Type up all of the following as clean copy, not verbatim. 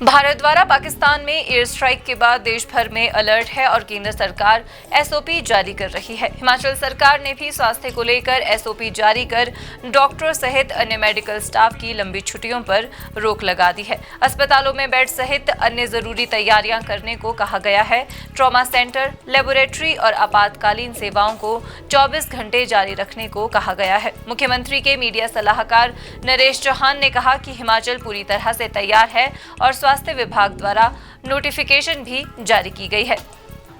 भारत द्वारा पाकिस्तान में air strike के बाद देश भर में अलर्ट है और केंद्र सरकार एसओपी जारी कर रही है। हिमाचल सरकार ने भी स्वास्थ्य को लेकर एसओपी जारी कर डॉक्टर सहित अन्य मेडिकल स्टाफ की लंबी छुट्टियों पर रोक लगा दी है। अस्पतालों में बेड सहित अन्य जरूरी तैयारियां करने को कहा गया है। ट्रॉमा सेंटर, लेबोरेटरी और आपातकालीन सेवाओं को 24 घंटे जारी रखने को कहा गया है। मुख्यमंत्री के मीडिया सलाहकार नरेश चौहान ने कहा कि हिमाचल पूरी तरह से तैयार है और स्वास्थ्य विभाग द्वारा नोटिफिकेशन भी जारी की गई है।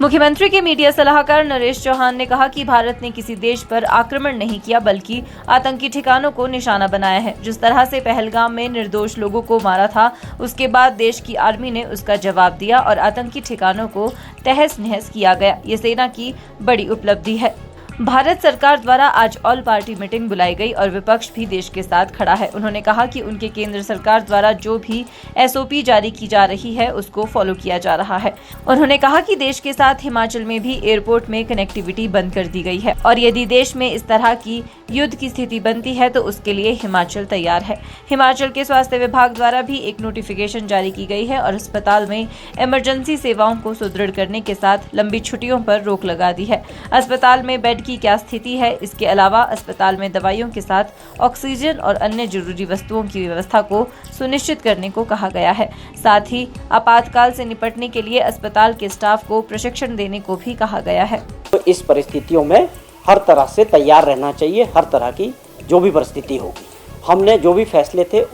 मुख्यमंत्री के मीडिया सलाहकार नरेश चौहान ने कहा कि भारत ने किसी देश पर आक्रमण नहीं किया बल्कि आतंकी ठिकानों को निशाना बनाया है। जिस तरह से पहलगाम में निर्दोष लोगों को मारा था, उसके बाद देश की आर्मी ने उसका जवाब दिया और आतंकी ठिकानों को तहस नहस किया गया। ये सेना की बड़ी उपलब्धि है। भारत सरकार द्वारा आज ऑल पार्टी मीटिंग बुलाई गई और विपक्ष भी देश के साथ खड़ा है। उन्होंने कहा कि उनके केंद्र सरकार द्वारा जो भी एसओपी जारी की जा रही है उसको फॉलो किया जा रहा है। उन्होंने कहा कि देश के साथ हिमाचल में भी एयरपोर्ट में कनेक्टिविटी बंद कर दी गई है और यदि देश में इस तरह की युद्ध की स्थिति बनती है तो उसके लिए हिमाचल तैयार है। हिमाचल के स्वास्थ्य विभाग द्वारा भी एक नोटिफिकेशन जारी की गई है और अस्पताल में इमरजेंसी सेवाओं को सुदृढ़ करने के साथ लंबी छुट्टियों पर रोक लगा दी है। अस्पताल में बेड की क्या स्थिति है, इसके अलावा अस्पताल में दवाइयों के साथ ऑक्सीजन और अन्य जरूरी वस्तुओं की व्यवस्था को सुनिश्चित करने को कहा गया है। साथ ही आपातकाल से निपटने के लिए अस्पताल के स्टाफ को प्रशिक्षण देने को भी कहा गया है। तो इस परिस्थितियों में हर तरह से तैयार रहना चाहिए, हर तरह की जो भी परिस्थिति होगी। हमने जो भी फैसले थे,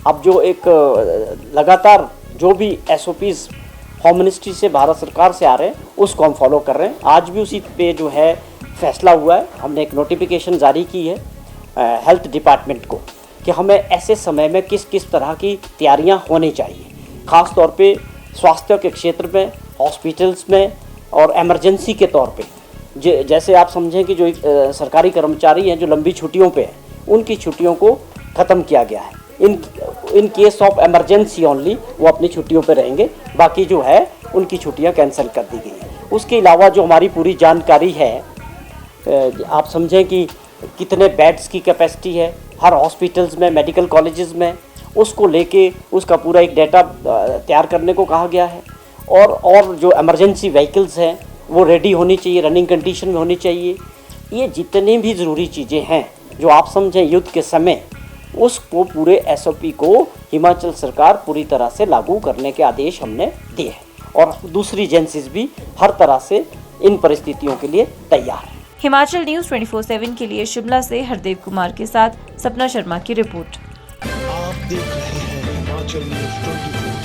अब जो एक लगातार जो भी एसओपीज होम मिनिस्ट्री से भारत सरकार से आ रहे हैं उसको हम फॉलो कर रहे हैं। आज भी उसी पे जो है फैसला हुआ है। हमने एक नोटिफिकेशन जारी की है हेल्थ डिपार्टमेंट को कि हमें ऐसे समय में किस किस तरह की तैयारियां होनी चाहिए, ख़ास तौर पे स्वास्थ्य के क्षेत्र में, हॉस्पिटल्स में और इमरजेंसी के तौर पे। जैसे आप समझें कि जो सरकारी कर्मचारी हैं जो लंबी छुट्टियों पे हैं, उनकी छुट्टियों को ख़त्म किया गया है। In case of emergency only वो अपनी छुट्टियों पे रहेंगे, बाकी जो है उनकी छुट्टियां कैंसिल कर दी गई हैं। उसके अलावा जो हमारी पूरी जानकारी है, आप समझें कि कितने बेड्स की कैपेसिटी है हर हॉस्पिटल्स में, मेडिकल कॉलेजेस में, उसको लेके उसका पूरा एक डेटा तैयार करने को कहा गया है। और जो इमरजेंसी व्हीकल्स हैं वो रेडी होनी चाहिए, रनिंग कंडीशन में होनी चाहिए। ये जितनी भी ज़रूरी चीज़ें हैं जो आप समझें युद्ध के समय, उसको पूरे एसओपी को हिमाचल सरकार पूरी तरह से लागू करने के आदेश हमने दिए हैं और दूसरी एजेंसीज भी हर तरह से इन परिस्थितियों के लिए तैयार है। हिमाचल न्यूज़ 24/7 के लिए शिमला से हरदेव कुमार के साथ सपना शर्मा की रिपोर्ट। आप देख रहे हैं हिमाचल न्यूज़ 24।